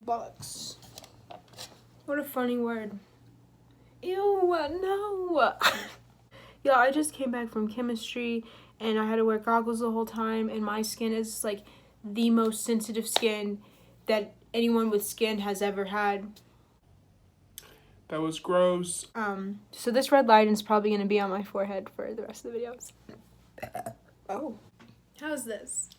Bollocks. What a funny word. Ew, no. Yeah, I just came back from chemistry and I had to wear goggles the whole time, and my skin is like the most sensitive skin that anyone with skin has ever had. That was gross. So this red line is probably going to be on my forehead for the rest of the videos. Oh. How's this?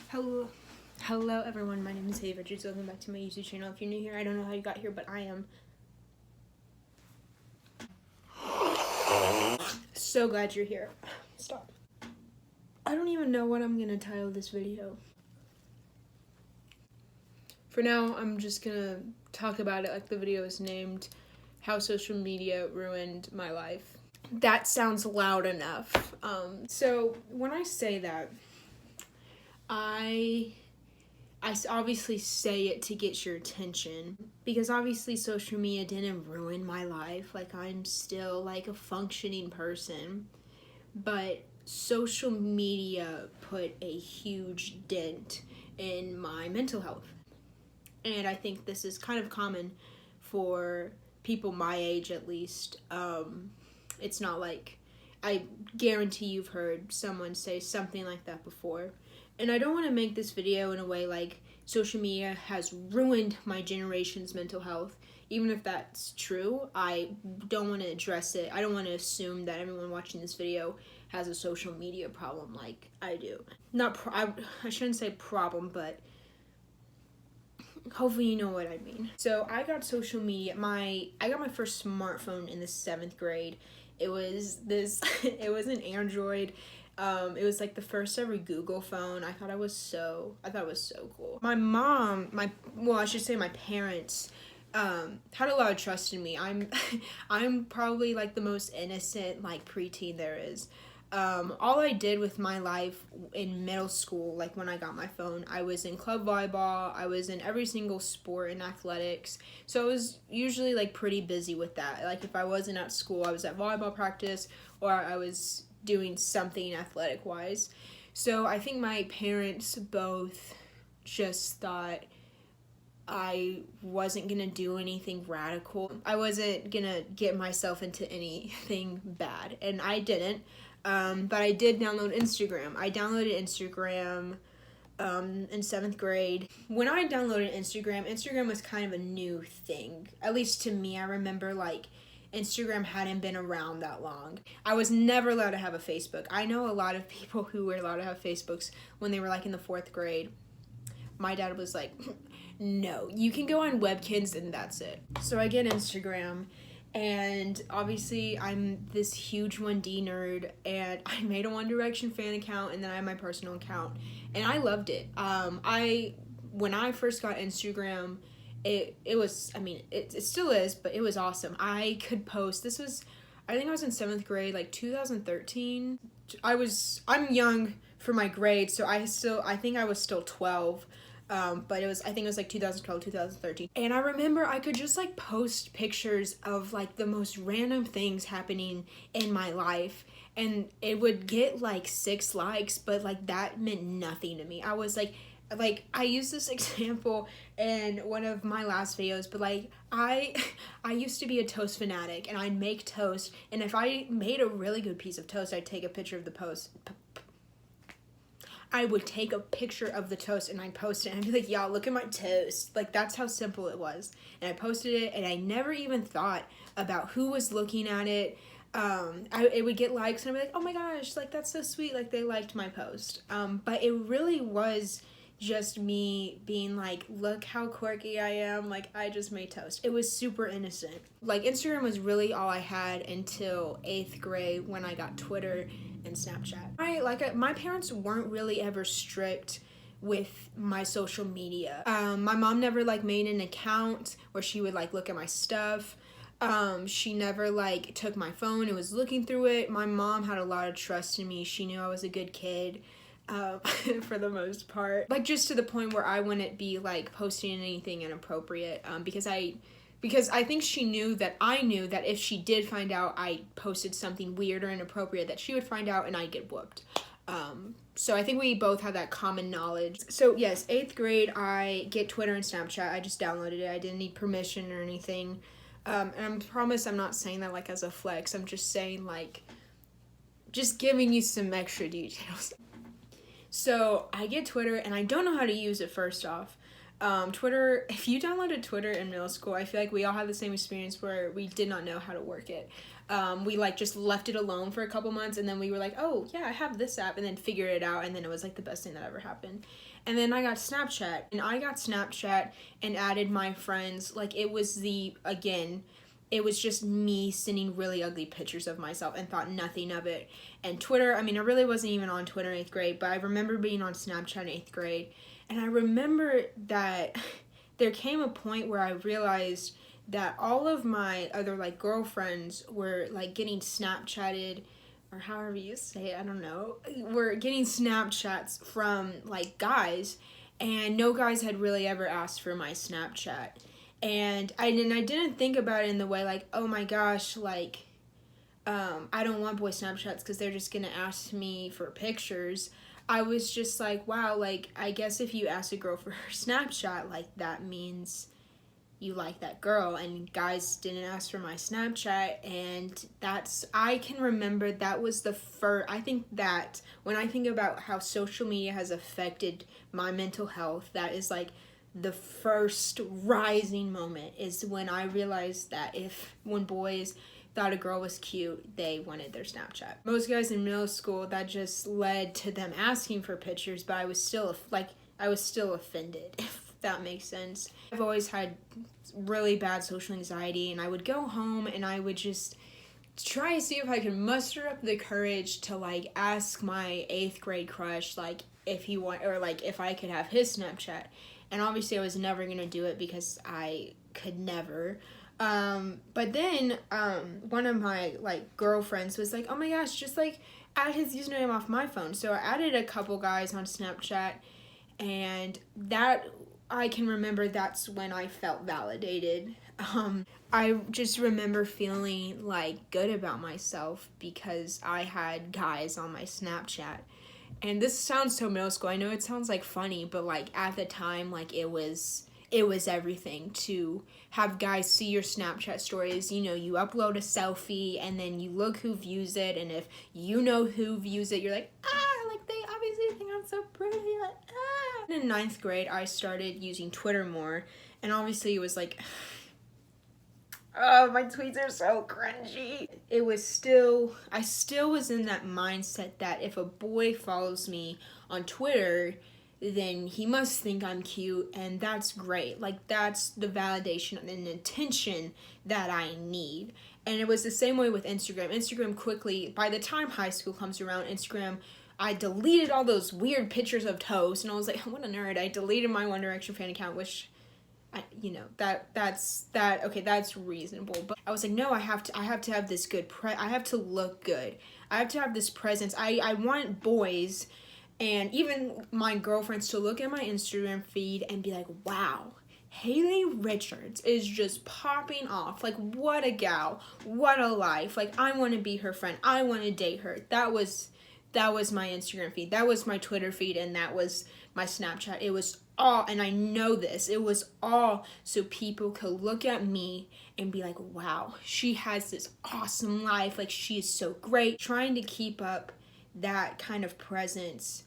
Hello everyone, my name is Hay Richards. Welcome back to my YouTube channel. If you're new here, I don't know how you got here, but I am so glad you're here. Stop. I don't even know what I'm gonna title this video. For now, I'm just gonna talk about it like the video is named, How Social Media Ruined My Life. That sounds loud enough. So when I say that, I obviously say it to get your attention, because obviously social media didn't ruin my life. Like, I'm still like a functioning person, but social media put a huge dent in my mental health. And I think this is kind of common for people my age, at least. It's not like, I guarantee you've heard someone say something like that before. And I don't want to make this video in a way like social media has ruined my generation's mental health. Even if that's true, I don't want to address it. I don't want to assume that everyone watching this video has a social media problem like I do. I shouldn't say problem, but hopefully you know what I mean. So I got social media, I got my first smartphone in the 7th grade. It was an Android. It was like the first ever Google phone. I thought it was so cool. My parents had a lot of trust in me. I'm probably like the most innocent like preteen there is. All I did with my life in middle school, like when I got my phone, I was in club volleyball, I was in every single sport in athletics, so I was usually like pretty busy with that. Like if I wasn't at school, I was at volleyball practice, or I was doing something athletic wise. So I think my parents both just thought I wasn't gonna do anything radical. I wasn't gonna get myself into anything bad, and I didn't. But I did download Instagram. I downloaded Instagram in 7th grade. When I downloaded Instagram was kind of a new thing. At least to me, I remember like Instagram hadn't been around that long. I was never allowed to have a Facebook. I know a lot of people who were allowed to have Facebooks when they were like in the 4th grade. My dad was like, no, you can go on Webkinz and that's it. So I get Instagram, and obviously I'm this huge 1D nerd, and I made a One Direction fan account, and then I have my personal account, and I loved it. When I first got Instagram, it was, I mean, it still is, but it was awesome. I could post, I think I was in 7th grade, like 2013. I'm young for my grade, so I think I was still 12. But I think it was like 2012, 2013. And I remember I could just like post pictures of like the most random things happening in my life, and it would get like 6 likes, but like that meant nothing to me. I was like I used this example in one of my last videos, but like I used to be a toast fanatic, and I'd make toast, and if I made a really good piece of toast, I'd take a picture of the post. I would take a picture of the toast and I'd post it, and I'd be like, y'all, look at my toast. Like, that's how simple it was. And I posted it, and I never even thought about who was looking at it. It would get likes, and I'd be like, oh my gosh, like, that's so sweet. Like, they liked my post. But it really was just me being like, look how quirky I am. Like, I just made toast. It was super innocent. Like, Instagram was really all I had until 8th grade when I got Twitter and Snapchat. My parents weren't really ever strict with my social media. My mom never like made an account where she would like look at my stuff. She never like took my phone and was looking through it. My mom had a lot of trust in me. She knew I was a good kid. For the most part, like just to the point where I wouldn't be like posting anything inappropriate, because I think she knew that I knew that if she did find out I posted something weird or inappropriate, that she would find out and I'd get whooped. So I think we both had that common knowledge. So yes, 8th grade, I get Twitter and Snapchat. I just downloaded it. I didn't need permission or anything. And I promise I'm not saying that like as a flex. I'm just saying like, just giving you some extra details. So I get Twitter and I don't know how to use it first off. Twitter, if you downloaded Twitter in middle school, I feel like we all had the same experience where we did not know how to work it. We like just left it alone for a couple months and then we were like, oh yeah, I have this app, and then figured it out, and then it was like the best thing that ever happened. And then I got Snapchat and added my friends. Like it was it was just me sending really ugly pictures of myself and thought nothing of it. And Twitter, I mean, I really wasn't even on Twitter in 8th grade, but I remember being on Snapchat in 8th grade. And I remember that there came a point where I realized that all of my other like girlfriends were like getting Snapchatted, or however you say it, I don't know, were getting Snapchats from like guys, and no guys had really ever asked for my Snapchat. And I didn't think about it in the way like, oh my gosh, like, I don't want boy Snapchats because they're just gonna ask me for pictures. I was just like, wow, like, I guess if you ask a girl for her Snapchat, like, that means you like that girl. And guys didn't ask for my Snapchat, and I can remember that was the first, I think that when I think about how social media has affected my mental health, that is like the first rising moment is when I realized that when boys thought a girl was cute, they wanted their Snapchat. Most guys in middle school, that just led to them asking for pictures, but I was still offended, if that makes sense. I've always had really bad social anxiety, and I would go home and I would just try to see if I could muster up the courage to like ask my 8th grade crush like if I could have his Snapchat. And obviously I was never gonna do it because I could never. But then one of my like girlfriends was like, oh my gosh, just like add his username off my phone. So I added a couple guys on Snapchat, and that I can remember that's when I felt validated. I just remember feeling like good about myself because I had guys on my Snapchat. And this sounds so middle school. I know it sounds like funny, but like at the time, like it was everything to have guys see your Snapchat stories. You know, you upload a selfie and then you look who views it, and if you know who views it, you're like, like they obviously think I'm so pretty, like, In 9th grade, I started using Twitter more, and obviously it was like, oh, my tweets are so cringy. I still was in that mindset that if a boy follows me on Twitter, then he must think I'm cute, and that's great. Like, that's the validation and attention that I need. And it was the same way with Instagram. Instagram quickly, by the time high school comes around, Instagram, I deleted all those weird pictures of toes, and I was like, what a nerd. I deleted my One Direction fan account, which... that's reasonable. But I was like, no, I have to have this good I have to look good. I have to have this presence. I want boys and even my girlfriends to look at my Instagram feed and be like, wow, Haley Richards is just popping off. Like, what a gal. What a life. Like, I want to be her friend. I want to date her. That was my Instagram feed. That was my Twitter feed, and that was my Snapchat. It was all, and I know this, it was all so people could look at me and be like, wow, she has this awesome life. Like, she is so great. Trying to keep up that kind of presence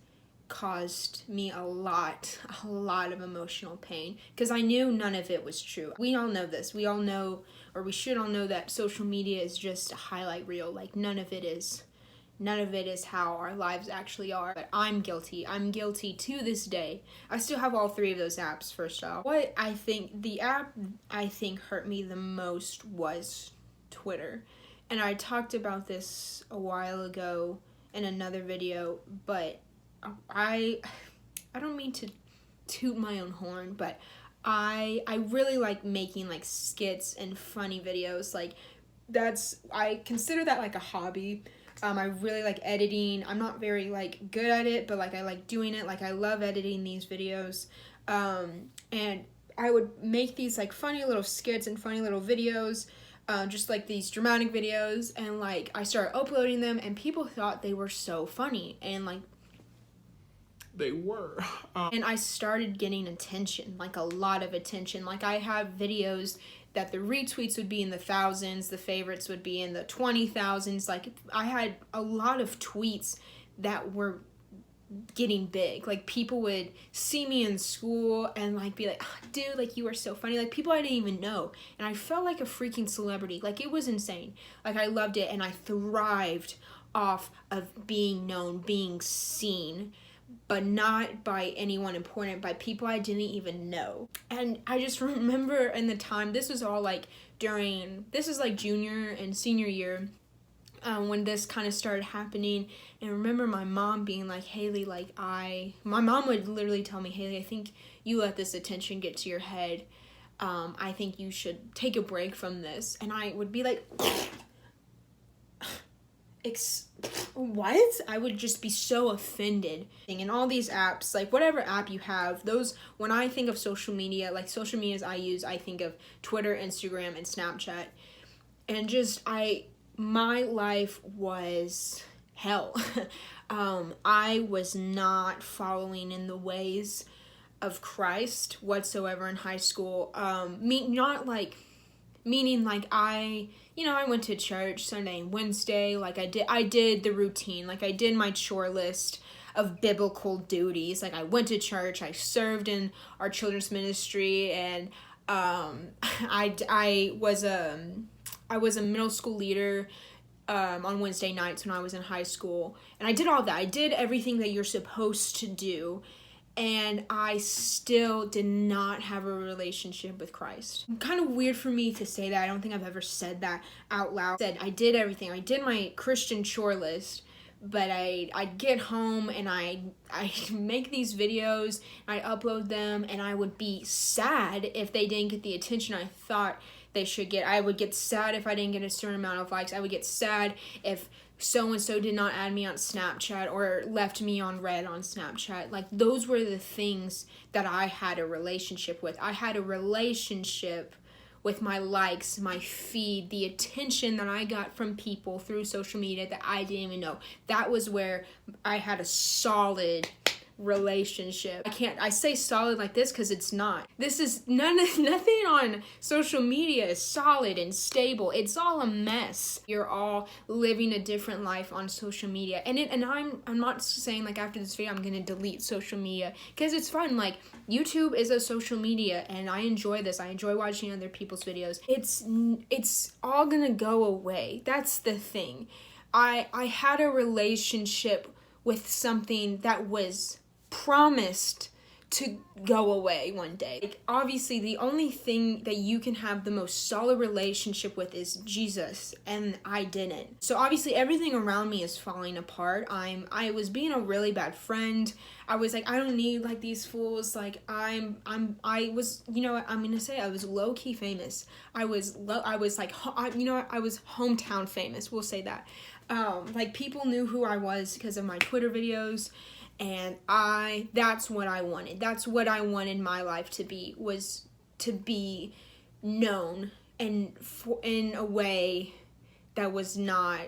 caused me a lot of emotional pain because I knew none of it was true. We all know this. We all know, or we should all know, that social media is just a highlight reel. Like, none of it is how our lives actually are. But I'm guilty to this day. I still have all 3 of those apps, first off. The app I think hurt me the most was Twitter. And I talked about this a while ago in another video, but I don't mean to toot my own horn, but I really like making like skits and funny videos. Like, I consider that like a hobby. I really like editing. I'm not very like good at it, but like I like doing it. Like, I love editing these videos. And I would make these like funny little skits and funny little videos, just like these dramatic videos, and like I started uploading them and people thought they were so funny, and like they were. And I started getting attention, like a lot of attention. Like I have videos that the retweets would be in the thousands, the favorites would be in the 20,000s. Like I had a lot of tweets that were getting big. Like people would see me in school and like be like, oh, dude, like you are so funny. Like people I didn't even know, and I felt like a freaking celebrity. Like it was insane. Like I loved it, and I thrived off of being known, being seen, but not by anyone important, by people I didn't even know. And I just remember in the time, this was all like this is like junior and senior year, when this kind of started happening. And I remember my mom being like, Haley, like my mom would literally tell me, Haley, I think you let this attention get to your head. I think you should take a break from this. And I would be like, what? I would just be so offended. And all these apps, like whatever app you have, those, when I think of social media, like social medias I use, I think of Twitter, Instagram, and Snapchat. And just, my life was hell. I was not following in the ways of Christ whatsoever in high school. Meaning like I went to church Sunday and Wednesday. Like I did the routine. Like I did my chore list of biblical duties. Like I went to church, I served in our children's ministry, and I was a middle school leader on Wednesday nights when I was in high school. And I did all that. I did everything that you're supposed to do. And I still did not have a relationship with Christ. Kind of weird for me to say that. I don't think I've ever said that out loud. I did everything. I did my Christian chore list. But I'd get home and I'd make these videos, I'd upload them, and I would be sad if they didn't get the attention I thought they should get. I would get sad if I didn't get a certain amount of likes. I would get sad if so-and-so did not add me on Snapchat or left me on red on Snapchat. Like, those were the things that I had a relationship with. I had a relationship with my likes, my feed, the attention that I got from people through social media that I didn't even know. That was where I had a solid relationship. I say solid like this because it's not. This is nothing on social media is solid and stable. It's all a mess. You're all living a different life on social media. And I'm not saying like after this video I'm gonna delete social media, because it's fun. Like YouTube is a social media and I enjoy this. I enjoy watching other people's videos. It's all gonna go away. That's the thing. I had a relationship with something that was promised to go away one day. Like, obviously, the only thing that you can have the most solid relationship with is Jesus, and I didn't. So obviously, everything around me is falling apart. I was being a really bad friend. I was like, I don't need like these fools. Like I was, you know what I'm gonna say? I was low key famous. I was hometown famous. We'll say that. Like people knew who I was because of my Twitter videos, and that's what I wanted. That's what I wanted my life to be, was to be known and in a way that was not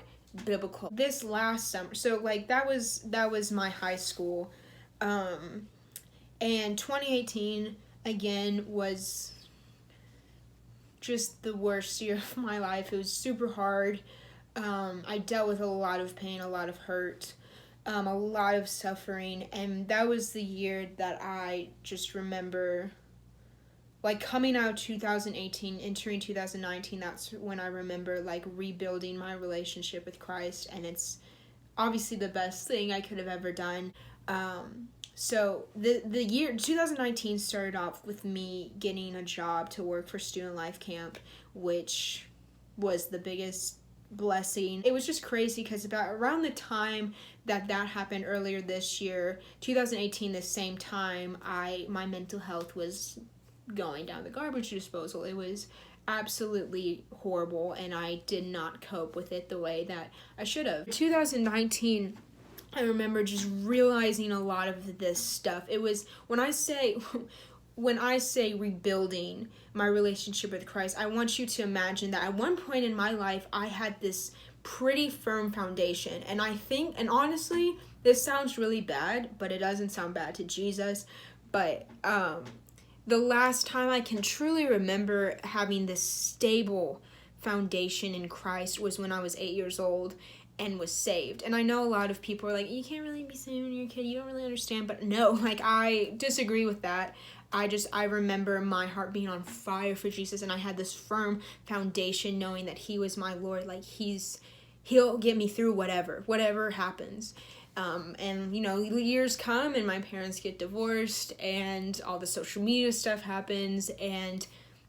biblical. This last summer, so like that was my high school, and 2018 again was just the worst year of my life. It was super hard. I dealt with a lot of pain, a lot of hurt, a lot of suffering, and that was the year that I just remember, like coming out of 2018, entering 2019, that's when I remember like rebuilding my relationship with Christ, and it's obviously the best thing I could have ever done. So the year 2019 started off with me getting a job to work for Student Life Camp, which was the biggest blessing. It was just crazy because about around the time that happened earlier this year, 2018, the same time, my mental health was going down the garbage disposal. It was absolutely horrible, and I did not cope with it the way that I should have. 2019, I remember just realizing a lot of this stuff. It was when I say rebuilding my relationship with Christ, I want you to imagine that at one point in my life, I had this pretty firm foundation. And I think, and honestly, this sounds really bad, but it doesn't sound bad to Jesus. But the last time I can truly remember having this stable foundation in Christ was when I was 8 years old and was saved. And I know a lot of people are like, you can't really be saved when you're a kid, you don't really understand. But no, like, I disagree with that. I remember my heart being on fire for Jesus, and I had this firm foundation knowing that he was my Lord. Like, he'll get me through whatever happens. And, you know, years come and my parents get divorced and all the social media stuff happens, and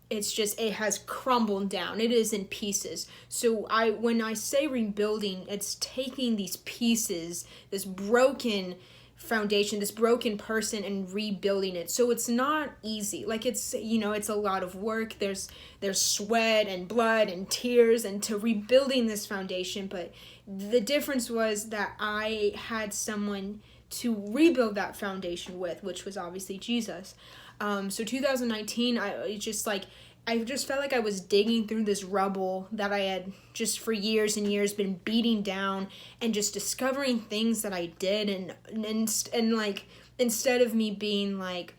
it's just, it has crumbled down. It is in pieces. So when I say rebuilding, it's taking these pieces, this broken foundation, this broken person, and rebuilding it. So it's not easy. Like, it's, you know, it's a lot of work. There's sweat and blood and tears into rebuilding this foundation. But the difference was that I had someone to rebuild that foundation with, which was obviously Jesus. So 2019, I just felt like I was digging through this rubble that I had just for years and years been beating down, and just discovering things that I did, and like, instead of me being like,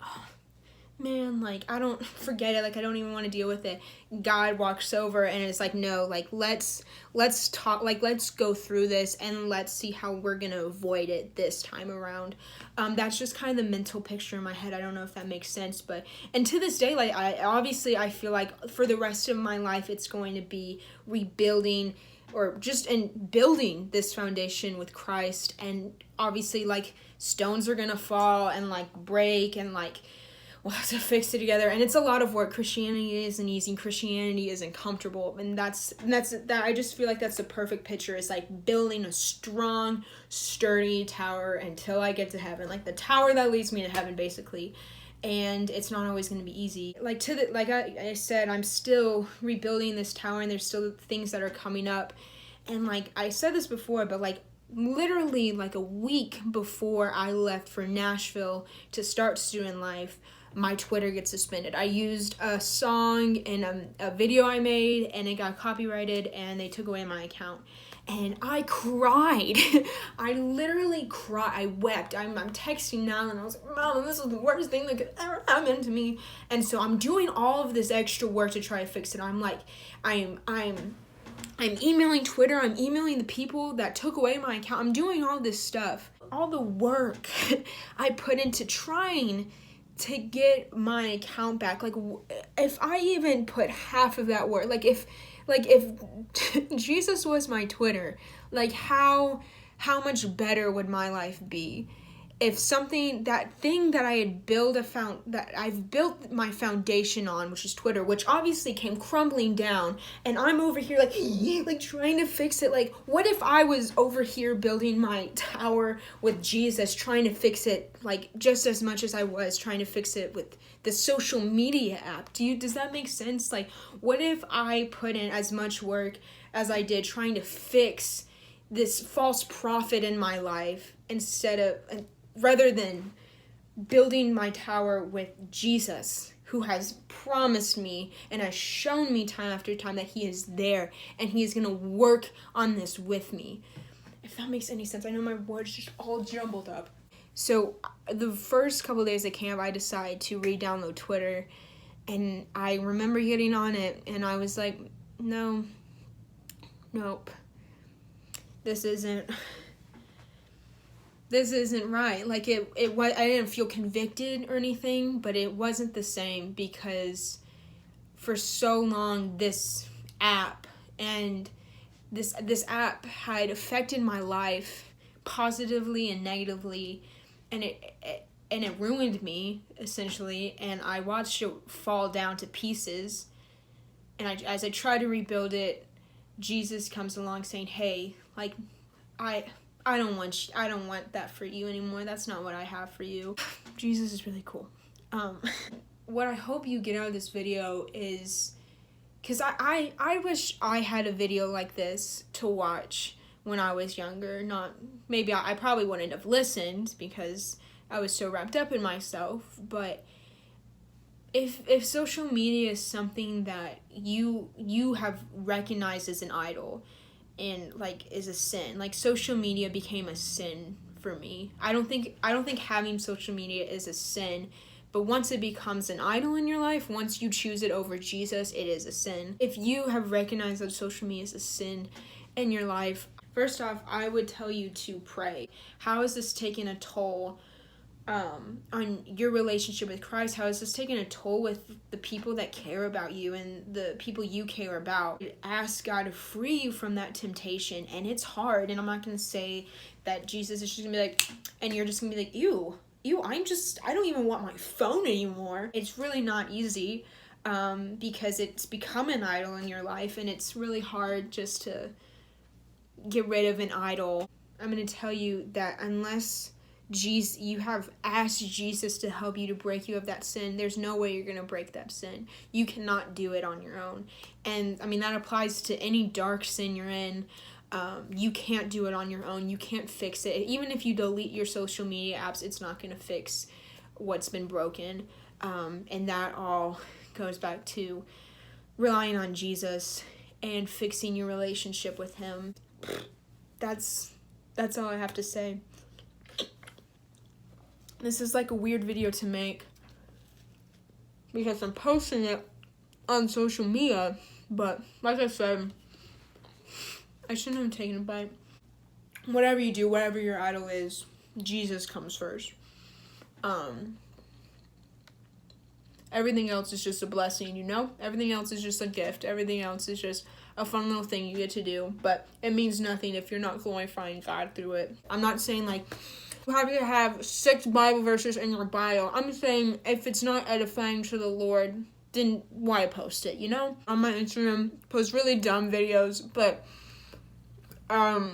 oh, man, like, I don't, forget it, like, I don't even want to deal with it, God walks over and it's like, no, like, let's talk, like, let's go through this and let's see how we're gonna avoid it this time around. That's just kind of the mental picture in my head. I don't know if that makes sense, but, and to this day, like, I feel like for the rest of my life, it's going to be rebuilding or just and building this foundation with Christ. And obviously, like, stones are gonna fall and like break, and like, we'll have to fix it together, and it's a lot of work. Christianity isn't easy. Christianity isn't comfortable, and that's that. I just feel like that's the perfect picture. It's like building a strong, sturdy tower until I get to heaven, like the tower that leads me to heaven, basically. And it's not always going to be easy. Like I said, I'm still rebuilding this tower, and there's still things that are coming up. And like I said this before, but like, literally like a week before I left for Nashville to start student life, my Twitter gets suspended. I used a song in a video I made, and it got copyrighted, and they took away my account. And I cried. I literally cried. I wept. I'm texting now, and I was like, Mom, this is the worst thing that could ever happen to me. And so I'm doing all of this extra work to try to fix it. I'm like, I'm emailing Twitter. I'm emailing the people that took away my account. I'm doing all this stuff. All the work I put into trying to get my account back. Like, if I even put half of that work, like if Jesus was my Twitter, like how much better would my life be if that thing that I had that I've built my foundation on, which is Twitter, which obviously came crumbling down, and I'm over here like trying to fix it. Like, what if I was over here building my tower with Jesus, trying to fix it, like, just as much as I was trying to fix it with the social media app? Does that make sense? Like, what if I put in as much work as I did trying to fix this false prophet in my life, rather than building my tower with Jesus, who has promised me and has shown me time after time that he is there and he is going to work on this with me. If that makes any sense. I know my words just all jumbled up. So the first couple days at camp, I decided to re-download Twitter, and I remember getting on it, and I was like, nope, this isn't right. Like, it was, I didn't feel convicted or anything, but it wasn't the same, because for so long this app had affected my life positively and negatively, and it ruined me, essentially, and I watched it fall down to pieces. And as I try to rebuild it, Jesus comes along saying, hey, like, I don't want that for you anymore. That's not what I have for you. Jesus is really cool. What I hope you get out of this video is, because I wish I had a video like this to watch when I was younger. Maybe I probably wouldn't have listened because I was so wrapped up in myself, but if social media is something that you have recognized as an idol, and like is a sin. Like social media became a sin for me. I don't think having social media is a sin, but once it becomes an idol in your life, once you choose it over Jesus, it is a sin. If you have recognized that social media is a sin in your life, first off, I would tell you to pray. How is this taking a toll on your relationship with Christ? How is this taking a toll with the people that care about you and the people you care about? Ask God to free you from that temptation, and it's hard. And I'm not going to say that Jesus is just going to be like, and you're just going to be like, ew, I don't even want my phone anymore. It's really not easy because it's become an idol in your life, and it's really hard just to get rid of an idol. I'm going to tell you that unless you have asked Jesus to help you to break you of that sin, there's no way you're going to break that sin. You cannot do it on your own. And I mean, that applies to any dark sin you're in. You can't do it on your own. You can't fix it. Even if you delete your social media apps, it's not going to fix what's been broken. And that all goes back to relying on Jesus and fixing your relationship with him. That's all I have to say. This is like a weird video to make because I'm posting it on social media, but like I said, I shouldn't have taken a bite. Whatever you do, whatever your idol is, Jesus comes first. Everything else is just a blessing, you know? Everything else is just a gift. Everything else is just a fun little thing you get to do, but it means nothing if you're not glorifying God through it. I'm not saying like you have to have 6 Bible verses in your bio. I'm saying if it's not edifying to the Lord, then why post it, you know? On my Instagram, post really dumb videos, but I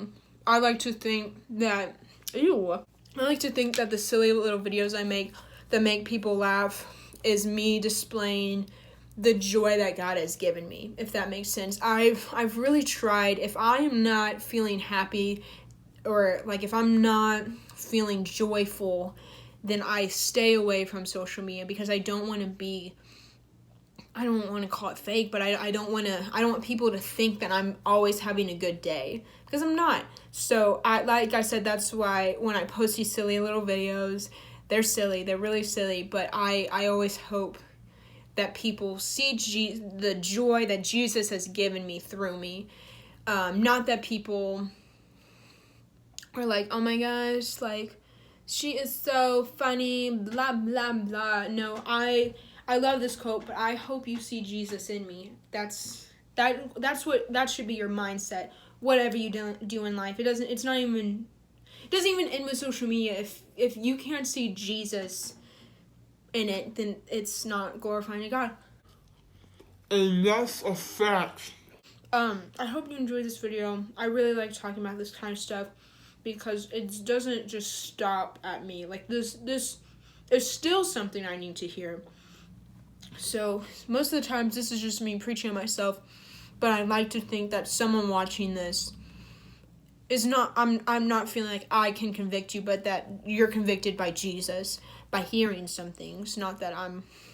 like to think that the silly little videos I make that make people laugh is me displaying the joy that God has given me, if that makes sense. I've really tried. If I am not feeling happy, or like if I'm not feeling joyful, then I stay away from social media because I don't want to call it fake, but I don't want people to think that I'm always having a good day, because I'm not. So like I said, that's why when I post these silly little videos, they're silly, they're really silly, but I always hope that people see the joy that Jesus has given me through me. Not that people are like, oh my gosh, like, she is so funny, blah, blah, blah. No, I love this quote, but I hope you see Jesus in me. That should be your mindset. Whatever you do in life, it doesn't even end with social media. If you can't see Jesus in it, then it's not glorifying to God. And that's a fact. I hope you enjoyed this video. I really like talking about this kind of stuff because it doesn't just stop at me. Like this is still something I need to hear. So most of the times this is just me preaching at myself, but I like to think that someone watching this is not, I'm not feeling like I can convict you, but that you're convicted by Jesus by hearing some things, not that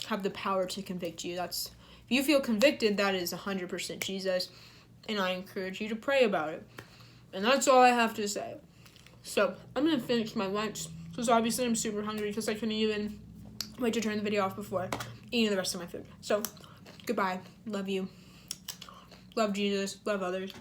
have the power to convict you. If you feel convicted, that is 100% Jesus, and I encourage you to pray about it. And that's all I have to say. So I'm going to finish my lunch, because obviously I'm super hungry because I couldn't even wait to turn the video off before eating the rest of my food. So, goodbye. Love you. Love Jesus. Love others.